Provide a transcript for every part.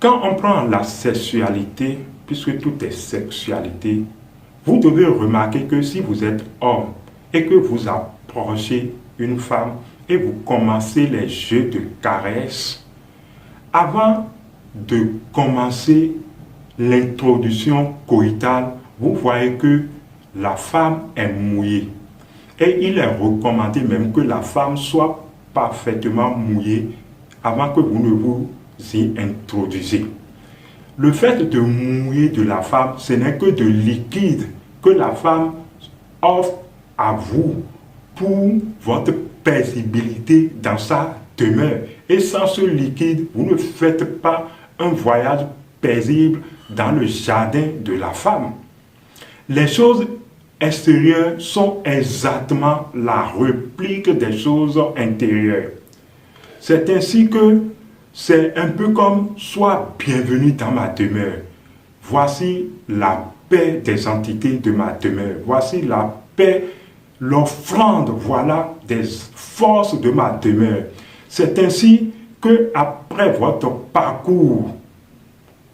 Quand on prend la sexualité, puisque tout est sexualité, vous devez remarquer que si vous êtes homme et que vous approchez une femme et vous commencez les jeux de caresse, avant de commencer l'introduction coïtale, vous voyez que la femme est mouillée. Et il est recommandé même que la femme soit parfaitement mouillée avant que vous ne vous y introduisez. Le fait de mouiller de la femme, ce n'est que de liquide que la femme offre à vous pour votre paisibilité dans sa demeure. Et sans ce liquide, vous ne faites pas un voyage paisible dans le jardin de la femme. Les choses extérieures sont exactement la réplique des choses intérieures. C'est ainsi que c'est un peu comme « Sois bienvenu dans ma demeure. Voici la paix des entités de ma demeure. Voici la paix, l'offrande, voilà des forces de ma demeure. » C'est ainsi que après votre parcours,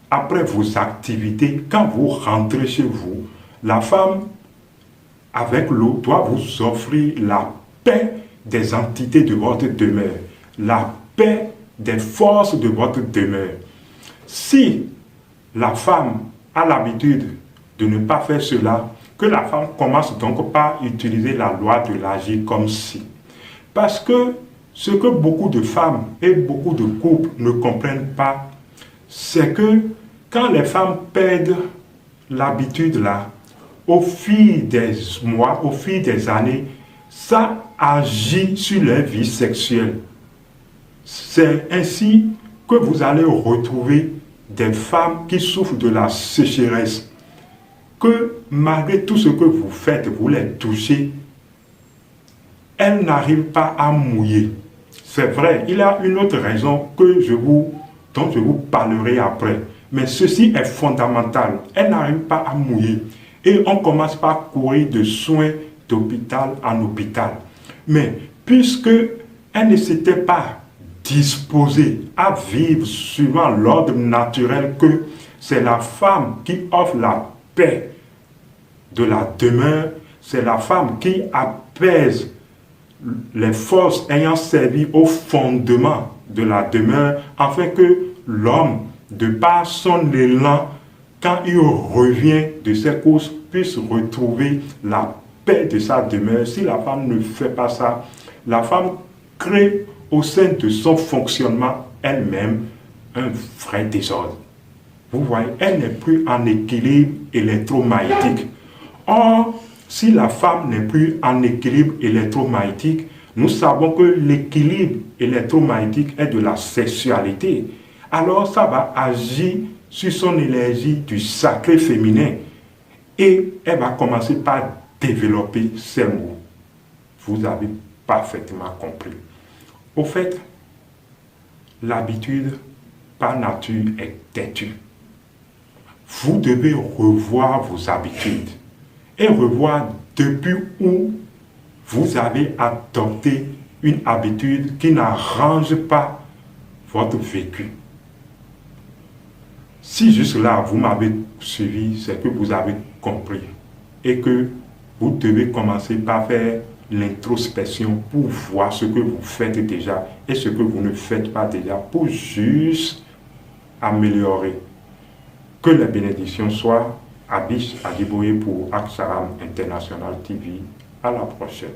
après vos activités, quand vous rentrez chez vous, la femme, avec l'eau, doit vous offrir la paix des entités de votre demeure, la paix des forces de votre demeure. Si la femme a l'habitude de ne pas faire cela, que la femme commence donc par utiliser la loi de l'agir comme si. Parce que ce que beaucoup de femmes et beaucoup de couples ne comprennent pas, c'est que quand les femmes perdent l'habitude là, au fil des mois, au fil des années, ça agit sur leur vie sexuelle. C'est ainsi que vous allez retrouver des femmes qui souffrent de la sécheresse, que malgré tout ce que vous faites, vous les touchez, elles n'arrivent pas à mouiller. C'est vrai, il y a une autre raison dont je vous parlerai après. Mais ceci est fondamental. Elles n'arrivent pas à mouiller. Et on commence par courir de soins d'hôpital en hôpital. Mais puisque elles ne s'étaient pas disposées à vivre suivant l'ordre naturel que c'est la femme qui offre la paix de la demeure, c'est la femme qui apaise les forces ayant servi au fondement de la demeure, afin que l'homme, de par son élan, quand il revient de ses courses, puisse retrouver la paix de sa demeure. Si la femme ne fait pas ça, la femme crée au sein de son fonctionnement elle-même un vrai désordre. Vous voyez, elle n'est plus en équilibre électromagnétique. Or, si la femme n'est plus en équilibre électromagnétique, nous savons que l'équilibre électromagnétique est de la sexualité. Alors, ça va agir sur son énergie du sacré féminin. Et elle va commencer par développer ses mots. Vous avez parfaitement compris. Au fait, l'habitude par nature est têtue. Vous devez revoir vos habitudes et revoir depuis où vous avez adopté une habitude qui n'arrange pas votre vécu. Si juste là, vous m'avez suivi, c'est que vous avez compris et que vous devez commencer par faire l'introspection pour voir ce que vous faites déjà et ce que vous ne faites pas déjà pour juste améliorer. Que les bénédictions soient à Biche Adjiboye pour Aksaram International TV. À la prochaine.